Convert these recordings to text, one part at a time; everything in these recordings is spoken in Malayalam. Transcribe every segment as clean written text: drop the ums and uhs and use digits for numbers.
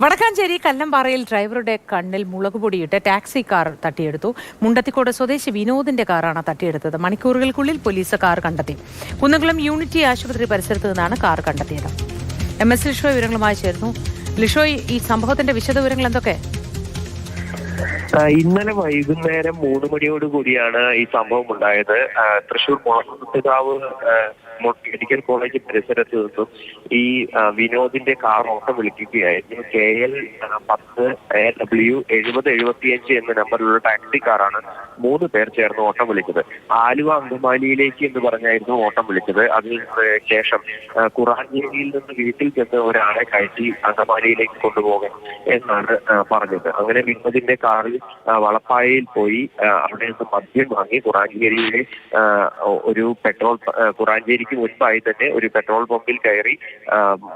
വടക്കാഞ്ചേരി കല്ലമ്പാറയിൽ ഡ്രൈവറുടെ കണ്ണിൽ മുളകുപൊടിയിട്ട് ടാക്സി കാർ തട്ടിയെടുത്തു. മുണ്ടത്തിക്കോട് സ്വദേശി വിനോദിന്റെ കാറാണ് തട്ടിയെടുത്തത്. മണിക്കൂറുകൾക്കുള്ളിൽ പോലീസ് കാർ കണ്ടെത്തി. കുന്നംകുളം യൂണിറ്റി ആശുപത്രി പരിസരത്ത് നിന്നാണ് കാർ കണ്ടെത്തിയത്. MS ലിഷോയ് വിവരങ്ങളുമായി ചേർന്നു. ലിഷോയ്, ഈ സംഭവത്തിന്റെ വിശദവിവരങ്ങൾ എന്തൊക്കെ? ഇന്നലെ വൈകുന്നേരം 3 മണിയോടുകൂടിയാണ് ഈ സംഭവം ഉണ്ടായത്. തൃശൂർ മുളക്കുത്തുകാവ് മെഡിക്കൽ കോളേജ് പരിസരത്ത് നിന്നും ഈ വിനോദിന്റെ കാർ ഓട്ടം വിളിക്കുകയായിരുന്നു. KL 10 AW 7075 എന്ന നമ്പറിലുള്ള ടാക്സി കാറാണ് 3 പേർ ചേർന്ന് ഓട്ടം വിളിച്ചത്. ആലുവ അങ്കമാലിയിലേക്ക് എന്ന് പറഞ്ഞായിരുന്നു ഓട്ടം വിളിച്ചത്. അതിന് ശേഷം കുറാഞ്ചേരിയിൽ നിന്ന് വീട്ടിൽ ചെന്ന് ഒരാളെ കയറ്റി അങ്കമാലിയിലേക്ക് കൊണ്ടുപോകണം എന്നാണ് പറഞ്ഞത്. അങ്ങനെ വിനോദിന്റെ കാറിൽ വളപ്പായയിൽ പോയി അവിടെ നിന്ന് മദ്യം വാങ്ങി കുറാഞ്ചേരിയിലെ ഒരു കുറാഞ്ചേരിക്ക് മുൻപായി തന്നെ ഒരു പെട്രോൾ പമ്പിൽ കയറി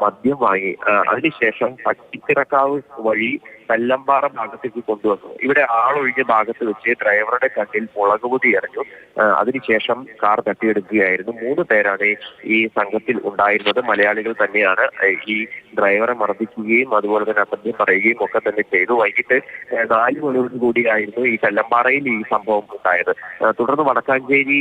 മദ്യം വാങ്ങി. അതിനുശേഷം പട്ടിച്ചിറക്കാവ് വഴി കല്ലമ്പാറ ഭാഗത്തേക്ക് കൊണ്ടുവന്നു. ഇവിടെ ആളൊഴിഞ്ഞ ഭാഗത്ത് വെച്ച് ഡ്രൈവറുടെ കണ്ണിൽ മുളകുപൊടി എറിഞ്ഞു. അതിനുശേഷം കാർ തട്ടിയെടുക്കുകയായിരുന്നു. 3 പേരാണ് ഈ സംഘത്തിൽ ഉണ്ടായിരുന്നത്. മലയാളികൾ തന്നെയാണ്. ഈ ഡ്രൈവറെ മർദ്ദിക്കുകയും അതുപോലെ തന്നെ അസഭ്യം പറയുകയും ഒക്കെ തന്നെ ചെയ്തു. വൈകിട്ട് 4 മണിയോടുകൂടിയായിരുന്നു ഈ കല്ലമ്പാറയിൽ ഈ സംഭവം ഉണ്ടായത്. തുടർന്ന് വടക്കാഞ്ചേരി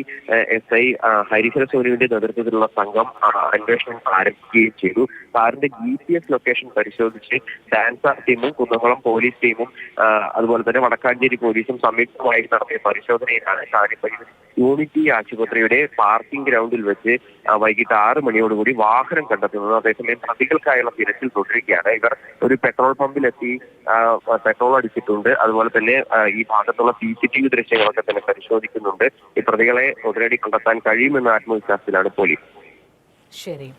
SI ഹരിഹര സോനുവിന്റെ നേതൃത്വത്തിലുള്ള സംഘം അന്വേഷണം ആരംഭിക്കുകയും ചെയ്തു. കാറിന്റെ GPS ലൊക്കേഷൻ പരിശോധിച്ച് ഡാൻസർ ടീമും കുന്നംകുളം പോലീസ് ടീമും അതുപോലെ തന്നെ വടക്കാഞ്ചേരി പോലീസും സംയുക്തമായി നടത്തിയ പരിശോധനയിലാണ് കാര്യം യൂണിറ്റി ആശുപത്രിയുടെ പാർക്കിംഗ് ഗ്രൗണ്ടിൽ വെച്ച് വൈകിട്ട് 6 മണിയോടുകൂടി വാഹനം കണ്ടെത്തുന്നത്. അതേസമയം പ്രതികൾക്കായുള്ള തിരച്ചിൽ തുടരുകയാണ്. ഇവർ ഒരു പെട്രോൾ പമ്പിലെത്തി പെട്രോൾ അടിച്ചിട്ടുണ്ട്. അതുപോലെ തന്നെ ഈ ഭാഗത്തുള്ള CCTV ദൃശ്യങ്ങളൊക്കെ തന്നെ പരിശോധിക്കുന്നുണ്ട്. ഈ പ്രതികളെ ഉടനടി കണ്ടെത്താൻ കഴിയുമെന്ന ആത്മവിശ്വാസത്തിലാണ് പോലീസ്. ശരി.